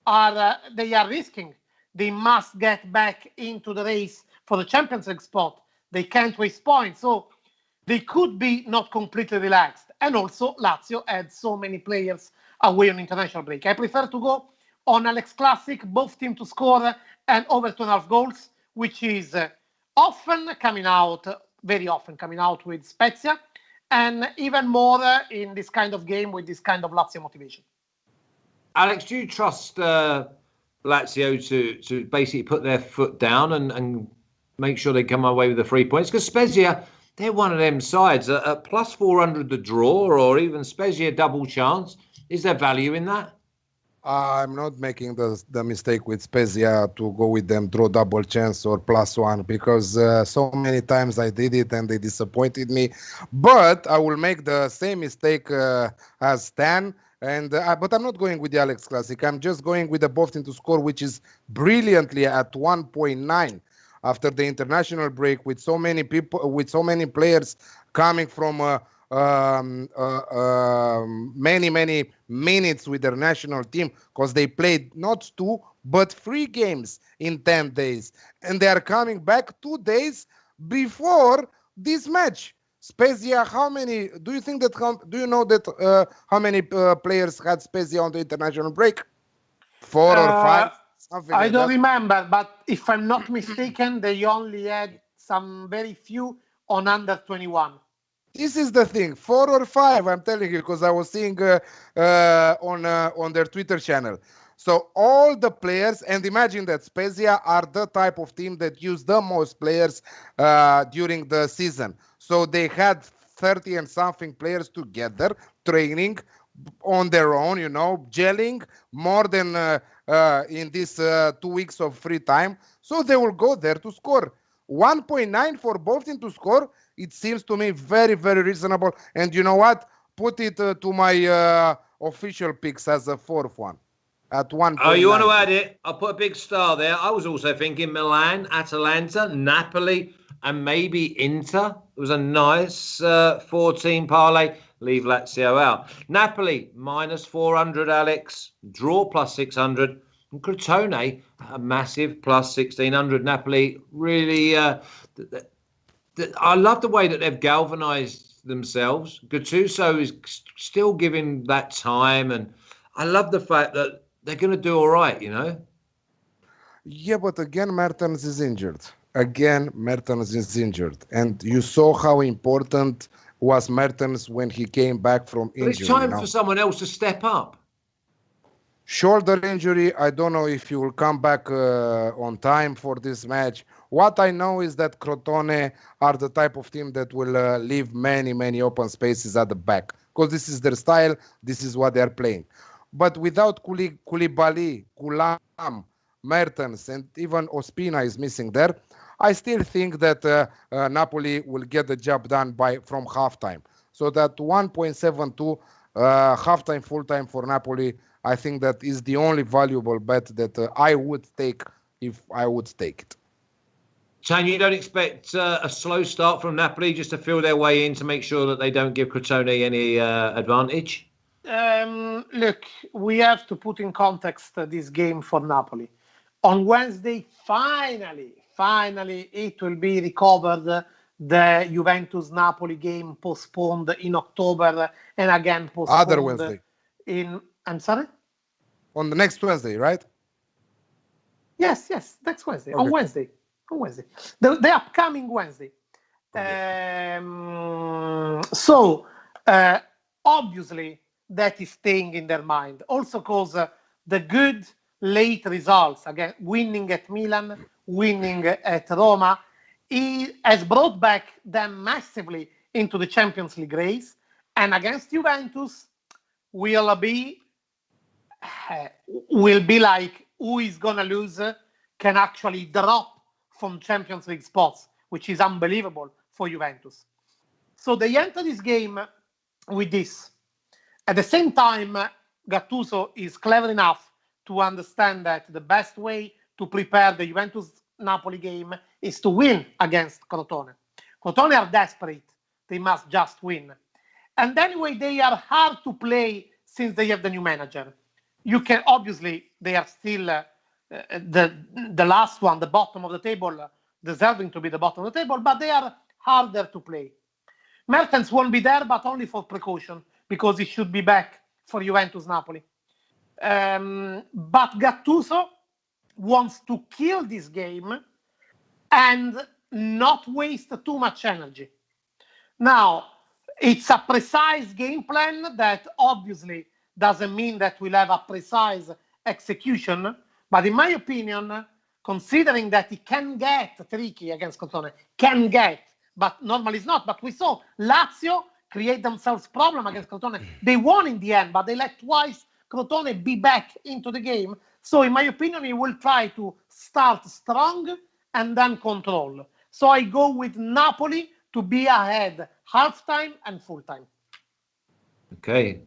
they are risking. They must get back into the race for the Champions League spot. They can't waste points, so they could be not completely relaxed. And also, Lazio had so many players away on international break. I prefer to go on Alex Classic, both teams to score and over 2.5 goals, which is very often coming out with Spezia, and even more in this kind of game with this kind of Lazio motivation.
Alex, do you trust Lazio to basically put their foot down and make sure they come away with the 3 points? Because Spezia, they're one of them sides at +400 the draw, or even Spezia double chance. Is there value in that?
I'm not making the mistake with Spezia to go with them draw double chance or +1 because so many times I did it and they disappointed me. But I will make the same mistake as Stan. But I'm not going with the Alex Classic. I'm just going with the both team to score, which is brilliantly at 1.9. after the international break, with so many people, with so many players coming from many minutes with their national team, because they played not 2 but 3 games in 10 days, and they are coming back 2 days before this match. Spezia, how many do you think that? Do you know that how many players had Spezia on the international break? 4 or 5, something
I
like
don't
that.
remember, but if I'm not mistaken, they only had some very few on under 21.
This is the thing, 4 or 5. I'm telling you, because I was seeing on their Twitter channel. So all the players, and imagine that Spezia are the type of team that use the most players during the season. So they had 30 and something players together training on their own, gelling more than in these 2 weeks of free time. So they will go there to score. 1.9 for both teams to score. It seems to me very, very reasonable. And you know what? Put it to my official picks as a 4th one at 1.9.
Oh, you want to add it? I'll put a big star there. I was also thinking Milan, Atalanta, Napoli, and maybe Inter. It was a nice 4-team parlay. Leave Lazio out. Napoli, minus 400, Alex. Draw plus 600. And Crotone, a massive plus 1,600. Napoli, really... I love the way that they've galvanized themselves. Gattuso is still giving that time, and I love the fact that they're going to do all right,
Yeah, but again, Mertens is injured. And you saw how important was Mertens when he came back from injury.
But it's time for someone else to step up.
Shoulder injury, I don't know if he will come back on time for this match. What I know is that Crotone are the type of team that will leave many open spaces at the back, because this is their style, this is what they're playing. But without Koulibaly, Koulam, Mertens, and even Ospina is missing there, I still think that Napoli will get the job done from halftime. So that 1.72 halftime, full-time for Napoli, I think that is the only valuable bet that I would take if I would take it.
Tan, you don't expect a slow start from Napoli just to feel their way in to make sure that they don't give Crotone any advantage?
Look, we have to put in context this game for Napoli. On Wednesday, finally, it will be recovered. The Juventus-Napoli game postponed in October and again postponed.
Other Wednesday.
I'm sorry?
On the next Wednesday, right?
Yes, next Wednesday.
Okay.
On Wednesday. The upcoming Wednesday.
Okay.
So, obviously, that is staying in their mind. Also because the good late results, again, winning at Milan, winning at Roma, has brought back them massively into the Champions League race. And against Juventus, will be like who is going to lose can actually drop from Champions League spots, which is unbelievable for Juventus. So they enter this game with this. At the same time, Gattuso is clever enough to understand that the best way to prepare the Juventus-Napoli game is to win against Crotone. Crotone are desperate. They must just win. And anyway, they are hard to play since they have the new manager. You can, obviously, they are still the last one, the bottom of the table, deserving to be the bottom of the table, but they are harder to play. Mertens won't be there, but only for precaution, because he should be back for Juventus-Napoli. But Gattuso wants to kill this game and not waste too much energy. Now, it's a precise game plan that obviously doesn't mean that we'll have a precise execution. But in my opinion, considering that he can get tricky against Crotone, but normally it's not. But we saw Lazio create themselves problem against Crotone. They won in the end, but they let twice Crotone be back into the game. So in my opinion, he will try to start strong and then control. So I go with Napoli to be ahead halftime and full time.
Okay.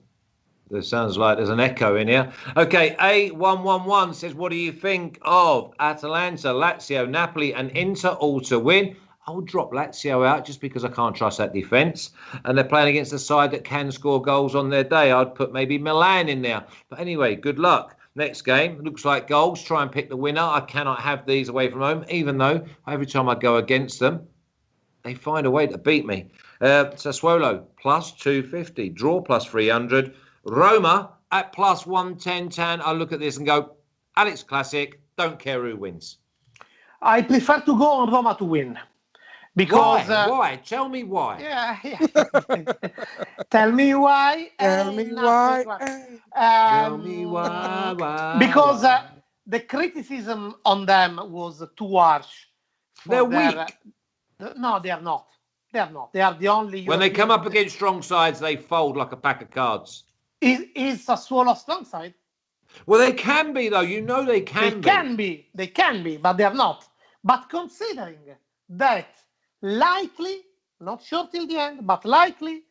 There sounds like there's an echo in here. Okay, A111 says, what do you think of Atalanta, Lazio, Napoli and Inter all to win? I'll drop Lazio out just because I can't trust that defence. And they're playing against a side that can score goals on their day. I'd put maybe Milan in there. But anyway, good luck. Next game, looks like goals. Try and pick the winner. I cannot have these away from home, even though every time I go against them, they find a way to beat me. Sassuolo, plus 250. Draw, plus 300. Roma, at plus 110. Tan, I look at this and go, Alex Classic, don't care who wins.
I prefer to go on Roma to win. Because,
why? Tell me why.
Yeah. Tell me why.
Tell me why.
Tell me why.
Because the criticism on them was too harsh.
They're weak.
No, they are not. They are not. They are the only.
When they come up against strong sides, they fold like a pack of cards.
Is Sassuolo strong side?
Well, they can be, though. You know they can be.
They can be, but they are not. But considering that likely, not sure till the end, but likely,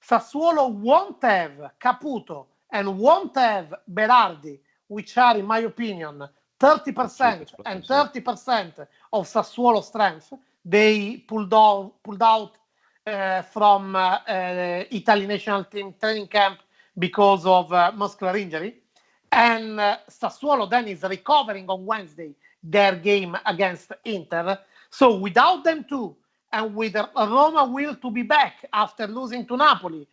Sassuolo won't have Caputo and won't have Berardi, which are, in my opinion, 30% and 30% of Sassuolo strength. They pulled out from Italy national team training camp because of muscular injury. And Sassuolo then is recovering on Wednesday their game against Inter. So without them two, and with Roma will to be back after losing to Napoli,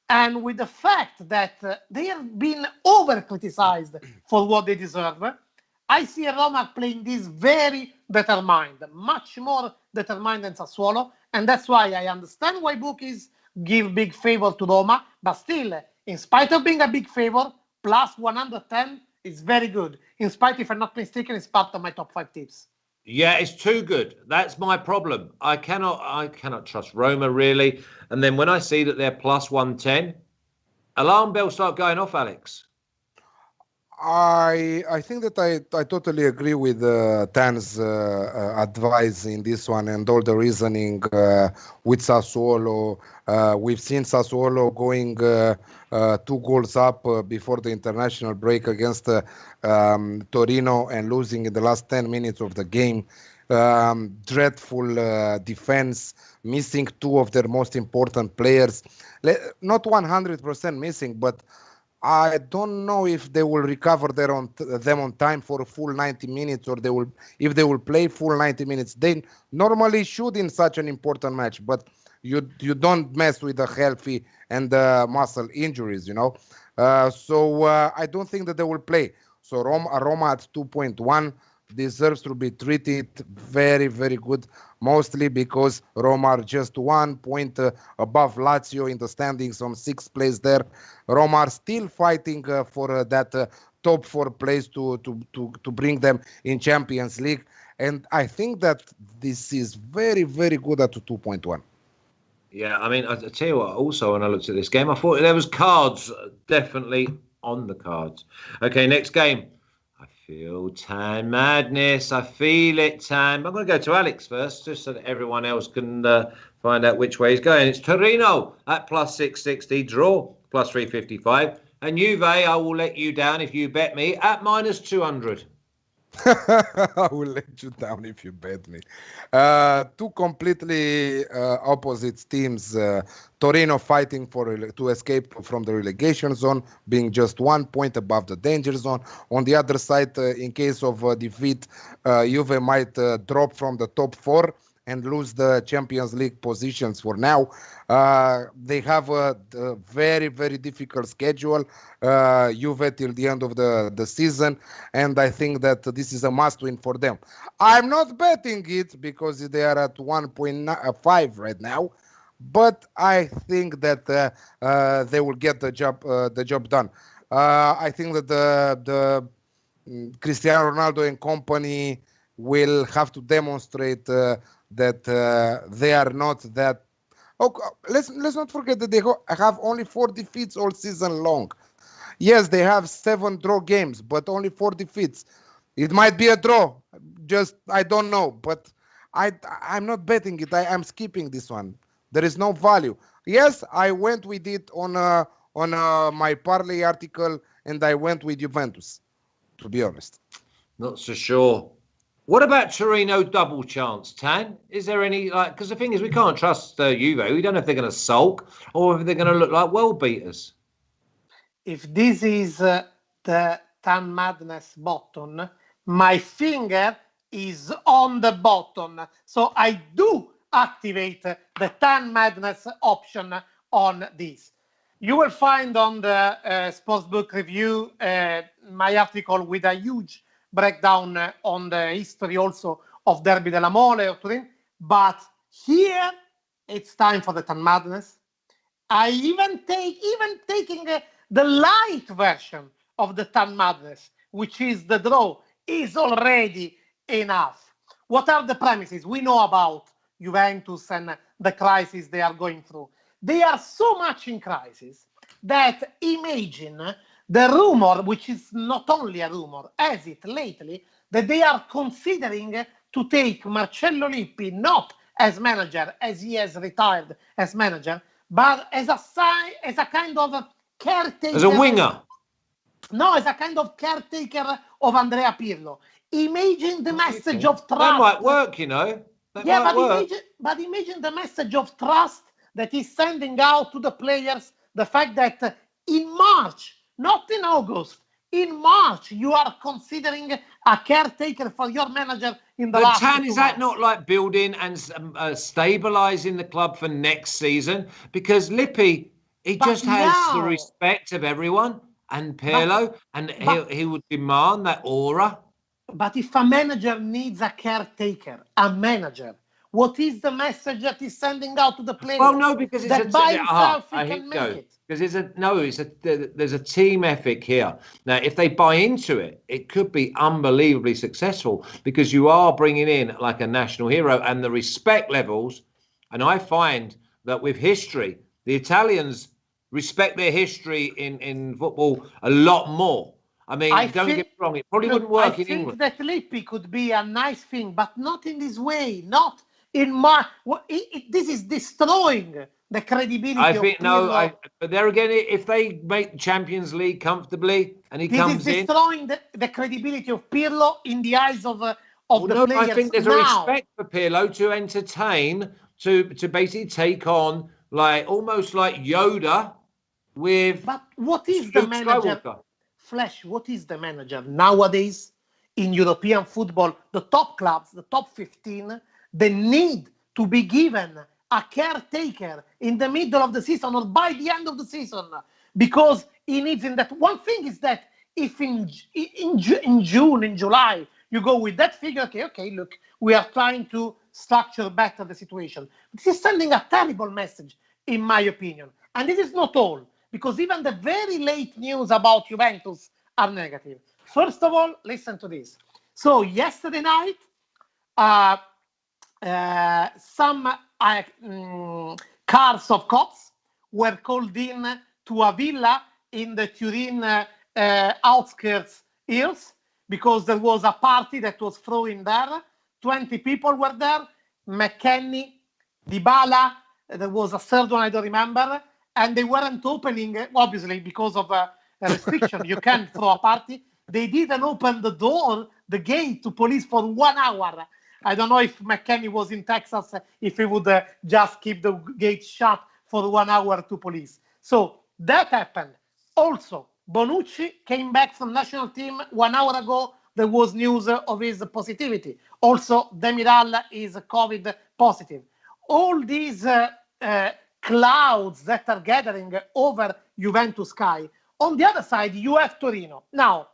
and with the fact that they have been over-criticized for what they deserve, I see Roma playing this very determined, much more determined than Sassuolo, and that's why I understand why bookies give big favor to Roma, but still, in spite of being a big favor, plus 110 is very good. In spite, if I'm not mistaken, it's part of my top 5 tips.
Yeah, it's too good. That's my problem. I cannot trust Roma, really. And then when I see that they're plus 110, alarm bells start going off, Alex.
I think that I totally agree with Tan's advice in this one and all the reasoning with Sassuolo. We've seen Sassuolo going 2 goals up before the international break against Torino and losing in the last 10 minutes of the game. Dreadful defense, missing 2 of their most important players. Not 100% missing, but I don't know if they will recover them on time for a full 90 minutes, or if they will play full 90 minutes. They normally should in such an important match, but you don't mess with the healthy and the muscle injuries, you know. So I don't think that they will play. So Roma at 2.1 deserves to be treated very, very good, mostly because Roma are just 1 point above Lazio in the standings on 6th place there. Roma are still fighting for that top 4 place to bring them in Champions League. And I think that this is very, very good at 2.1.
Yeah, I mean, I tell you what, also when I looked at this game, I thought there was cards definitely on the cards. Okay, next game. I feel Tan madness. I feel it, Tan. I'm going to go to Alex first, just so that everyone else can find out which way he's going. It's Torino at plus 660, draw plus 355. And Juve, I will let you down if you bet me at minus 200.
I will let you down if you bet me. 2 completely opposite teams. Torino fighting to escape from the relegation zone, being just 1 point above the danger zone. On the other side, in case of defeat, Juve might drop from the top 4 and lose the Champions League positions for now. They have a very, very difficult schedule, Juve till the end of the season, and I think that this is a must-win for them. I'm not betting it because they are at 1.5 right now, but I think that they will get the job done. I think that the Cristiano Ronaldo and company will have to demonstrate that they are not that. Oh, let's not forget that they have only 4 defeats all season long. Yes, they have 7 draw games, but only 4 defeats. It might be a draw. Just I don't know, but I'm not betting it. I'm skipping this one. There is no value. Yes, I went with it on on my parlay article, and I went with Juventus, to be honest.
Not so sure. What about Torino double chance, Tan? Is there any, because the thing is, we can't trust Juve. We don't know if they're going to sulk or if they're going to look like world beaters.
If this is the Tan Madness button, my finger is on the button. So I do activate the Tan Madness option on this. You will find on the Sportsbook review my article with a huge breakdown on the history also of Derby della Mole or Turin. But here it's time for the Tan Madness. I even taking the light version of the Tan Madness, which is the draw, is already enough. What are the premises? We know about Juventus and the crisis they are going through. They are so much in crisis that imagine the rumor, which is not only a rumor, as it lately, that they are considering to take Marcello Lippi not as manager, as he has retired as manager, but as a kind of caretaker.
As a winger.
No, as a kind of caretaker of Andrea Pirlo. Imagine the message of trust.
That might work, you know.
But imagine the message of trust that he's sending out to the players. The fact that in March, not in August, in March, you are considering a caretaker for your manager in the last 2 months.
Is that not like building and stabilising the club for next season? Because Lippi, he just has the respect of everyone, and Pirlo, and he would demand that aura.
But if a manager needs a caretaker, a manager, what is the message that he's sending out to the players?
Well, no, because it's
by himself he can make it.
Because there's a team ethic here. Now, if they buy into it, it could be unbelievably successful because you are bringing in like a national hero and the respect levels. And I find that with history, the Italians respect their history in football a lot more. I mean, don't get me wrong, it probably wouldn't work in England.
I think that Lippi could be a nice thing, but not in this way, not in my... This is destroying the credibility
I think,
of
but there again, if they make the Champions League comfortably and he comes in...
This is destroying the credibility of Pirlo in the eyes of the players.
I think there's a respect for Pirlo to entertain, to basically take on, like almost like Yoda with...
But what is the manager... Flash, what is the manager nowadays in European football? The top clubs, the top 15, they need to be given a caretaker in the middle of the season or by the end of the season, because he needs in that. One thing is that if in June, in July, you go with that figure, okay, look, we are trying to structure better the situation. This is sending a terrible message, in my opinion. And this is not all, because even the very late news about Juventus are negative. First of all, listen to this. So yesterday night, some cars of cops were called in to a villa in the Turin outskirts hills because there was a party that was thrown there. 20 people were there. McKennie, Dybala, there was a third one I don't remember. And they weren't opening, obviously, because of a restriction. You can't throw a party. They didn't open the gate to police for 1 hour. I don't know if McKennie was in Texas, if he would just keep the gate shut for 1 hour to police. So that happened. Also, Bonucci came back from national team 1 hour ago. There was news of his positivity. Also, Demiral is COVID positive. All these clouds that are gathering over Juventus sky. On the other side, you have Torino. Now,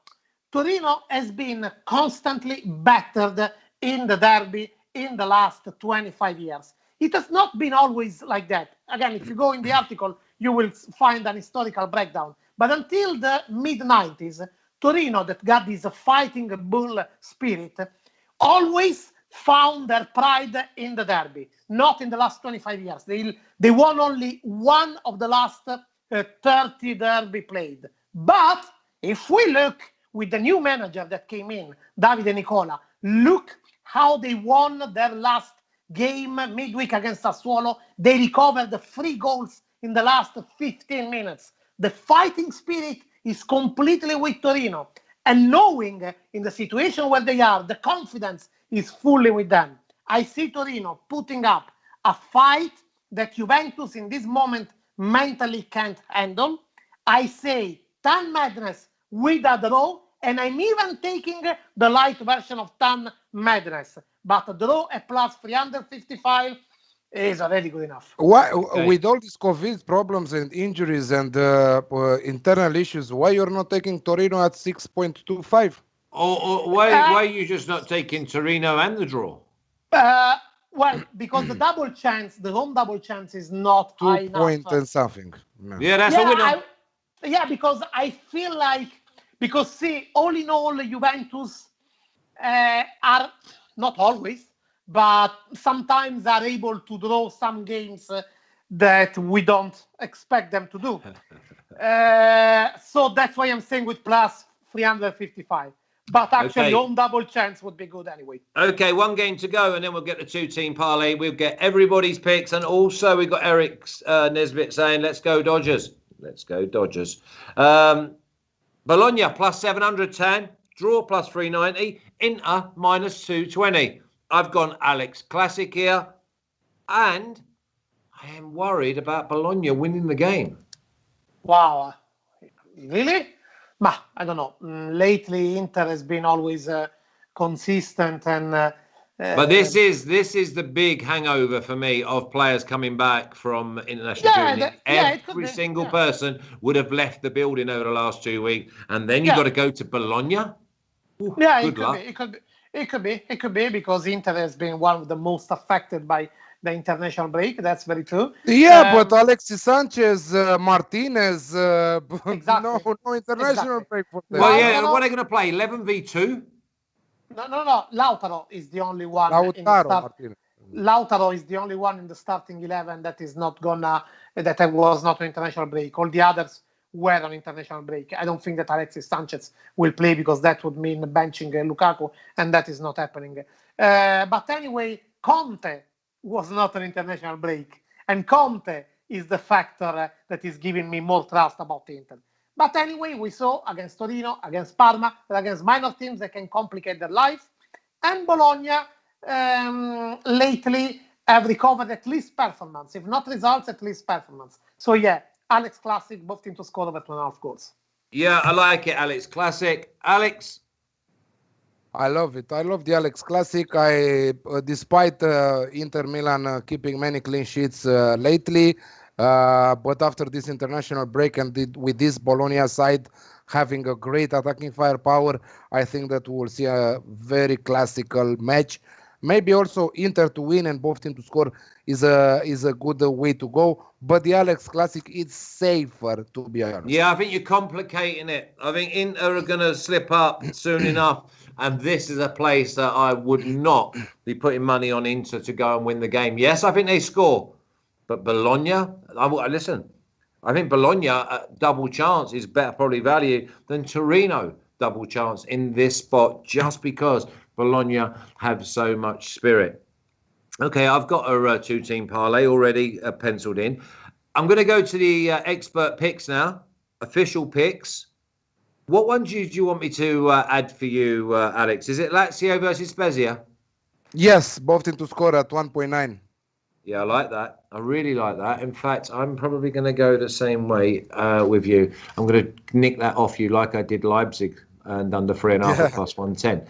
Torino has been constantly battered in the derby in the last 25 years. It has not been always like that. Again, if you go in the article, you will find an historical breakdown. But until the mid-90s, Torino, that got this fighting bull spirit, always found their pride in the derby, not in the last 25 years. They won only one of the last 30 derby played. But if we look with the new manager that came in, Davide Nicola, look how they won their last game midweek against Sassuolo. They recovered 3 goals in the last 15 minutes. the fighting spirit is completely with Torino. And knowing in the situation where they are, the confidence is fully with them. I see Torino putting up a fight that Juventus in this moment mentally can't handle. I say Tan Madness with a draw, and I'm even taking the light version of Tan Madness. But a draw at plus 355 is already good enough.
Why,
Okay.
with all these COVID problems and injuries and internal issues, why you're not taking Torino at 6.25?
Or why are you just not taking Torino and the draw?
Well, because the double chance, the home double chance is not high
2 point
enough.
and something.
Yeah, that's a winner.
Because I feel like, because see, all in all, Juventus are not always, but sometimes are able to draw some games that we don't expect them to do. So that's why I'm saying with plus 355. But actually, home double chance would be good anyway.
Okay, one game to go, and then we'll get the two-team parlay. We'll get everybody's picks, and also we've got Eric Nesbitt saying, let's go Dodgers. Let's go Dodgers. Bologna, plus 710. Draw, plus 390. Inter, minus 220. I've gone Alex Classic here, and I am worried about Bologna winning the game.
Wow. Really? I don't know. Lately, Inter has been always consistent, and
but this is the big hangover for me of players coming back from international duty. Every single person would have left the building over the last 2 weeks, and then you've got to go to Bologna. Ooh,
it could be because Inter has been one of the most affected by the international break. That's very true.
Yeah, but Alexis Sanchez, Martinez,
exactly.
no international break for them.
Well, yeah, what are they going to play? 11v2?
No. Lautaro is the only one. Lautaro is the only one in the starting 11 that is not that was not on international break. All the others were on international break. I don't think that Alexis Sanchez will play because that would mean benching Lukaku, and that is not happening. But anyway, Conte was not an international break, and Conte is the factor that is giving me more trust about Inter. But anyway, we saw against Torino, against Parma, against minor teams that can complicate their life, and Bologna lately have recovered at least performance, if not results, at least performance. So yeah, Alex Classic, both teams to score over 2.5 goals.
Yeah, I like it, Alex Classic. Alex?
I love it. I love the Alex Classic. Despite Inter Milan keeping many clean sheets lately, but after this international break and with this Bologna side having a great attacking firepower, I think that we will see a very classical match. Maybe also Inter to win and both teams to score is a good way to go. But the Alex Classic is safer, to be honest.
Yeah, I think you're complicating it. I think Inter are going to slip up soon enough. And this is a place that I would not be putting money on Inter to go and win the game. Yes, I think they score. But Bologna, listen, I think Bologna double chance is better probably value than Torino double chance in this spot just because Bologna have so much spirit. Okay, I've got a two-team parlay already penciled in. I'm going to go to the expert picks now, official picks. What one do you want me to add for you, Alex? Is it Lazio versus Spezia?
Yes, both teams to score at 1.9.
Yeah, I like that. I really like that. In fact, I'm probably going to go the same way with you. I'm going to nick that off you like I did Leipzig and under 3.5 at plus 110.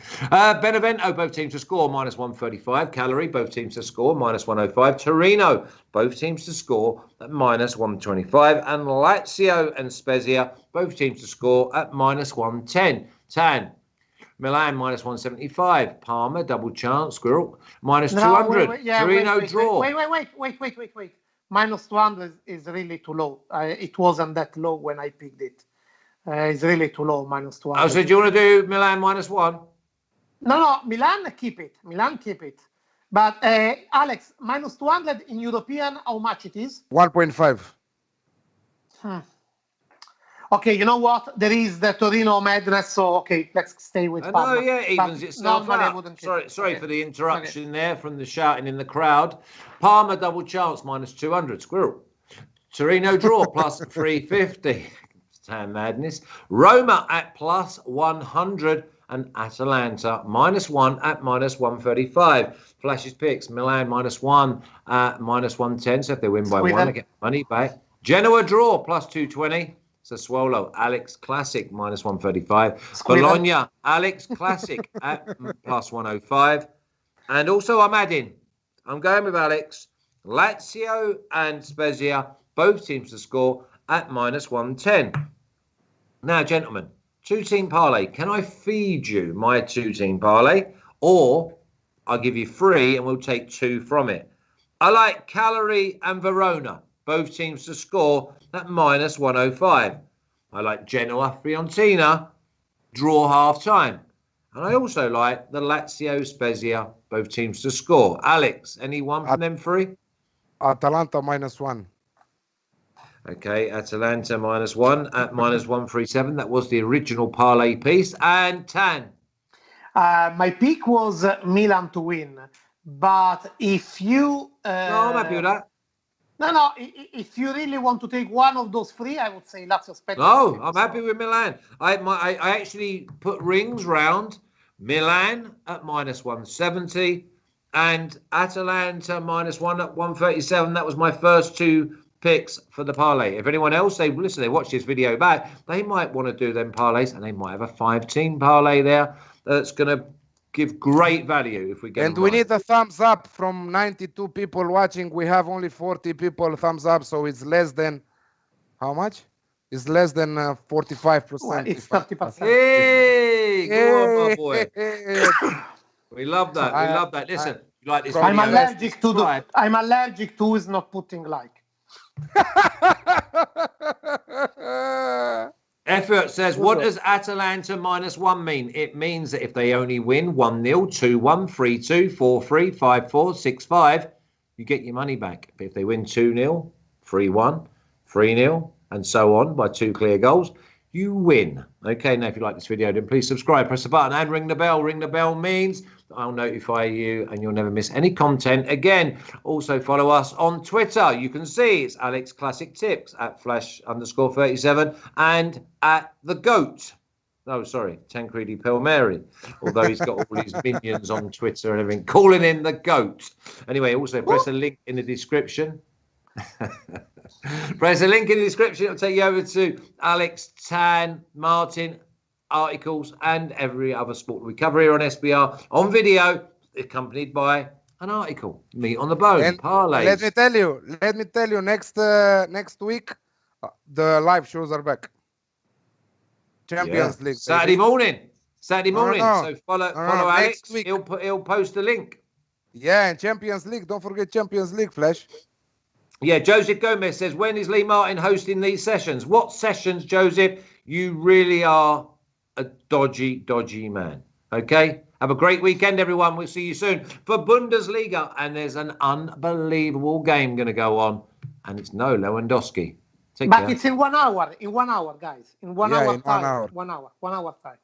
Benevento, both teams to score, minus 135. Cagliari, both teams to score, minus 105. Torino, both teams to score at minus 125. And Lazio and Spezia, both teams to score at minus 110. Tan. Milan, minus 175. Parma, double chance. Squirrel, minus 200. Torino, draw.
Wait. Minus 200 is really too low. It wasn't that low when I picked it. It's really too low, minus 200.
Oh, so do you want to do Milan minus 1?
No, Milan keep it. But Alex, minus 200 in European, how much it is?
1.5.
Okay, you know what? There is the Torino madness, so okay, let's stay with Parma.
No, yeah, evens itself out. Sorry for the interruption there from the shouting in the crowd. Parma double chance, minus 200. Squirrel. Torino draw plus 350. Damn madness. Roma at plus 100 and Atalanta -1 at -135. Flash's picks. Milan -1 at -110. So if they win by one, they get money back. Genoa draw plus 220. Sassuolo, Alex Classic -135. Bologna, Alex Classic at plus 105. And also I'm going with Alex, Lazio and Spezia, both teams to score at -110. Now, gentlemen, two-team parlay. Can I feed you my two-team parlay? Or I'll give you 3 and we'll take 2 from it. I like Cagliari and Verona, both teams to score at -105. I like Genoa, Fiorentina, draw half-time. And I also like the Lazio, Spezia, both teams to score. Alex, any one from them 3?
Atalanta -1.
Okay, Atalanta -1 at -137. That was the original parlay piece. And Tan.
My pick was Milan to win. But if you...
no, I'm happy with that.
No, if you really want to take one of those 3, I would say Lazio Spezia.
No, I'm happy with Milan. I actually put rings round Milan at -170 and Atalanta -1 at 137. That was my first 2 picks for the parlay. If anyone else, they watch this video back, they might want to do them parlays and they might have a 5-team parlay there that's going to give great value if we get.
And we need a thumbs up from 92 people watching. We have only 40 people thumbs up, so it's less than how much? It's less than 45%.
Well, it's 30%.
Hey, go on, my boy. We love that. We love that. Listen, you like this?
I'm allergic to I'm allergic to is not putting like.
Effort says, what does Atalanta -1 mean? It means that if they only win 1-0, 2-1, 3-2, 4-3, 5-4, 6-5, you get your money back. But if they win 2-0, 3-1, 3-0, and so on by 2 clear goals, you win. Okay, now if you like this video, then please subscribe, press the button and ring the bell. Ring the bell means I'll notify you and you'll never miss any content again. Also follow us on Twitter. You can see it's Alex Classic Tips at @flash_37 and at the GOAT. Oh, sorry, Tancredi Pelmeri. Although he's got all his minions on Twitter and everything, calling in the GOAT. Anyway, also press a link in the description. Press a link in the description. It'll take you over to Alex, Tan, Martin, articles, and every other sport we cover here on SBR on video, accompanied by an article. Meat on the bone,
and
parlays.
Let me tell you. Next week, the live shows are back. Champions League.
Saturday morning.
No.
So follow Alex. He'll post the link.
Yeah, and Champions League. Don't forget Champions League, Flash.
Yeah, Joseph Gomez says, when is Lee Martin hosting these sessions? What sessions, Joseph? You really are a dodgy man. Okay? Have a great weekend, everyone. We'll see you soon for Bundesliga. And there's an unbelievable game going to go on. And it's no Lewandowski. Take care.
But it's in 1 hour. In 1 hour, guys. In 1 hour time. 1 hour time.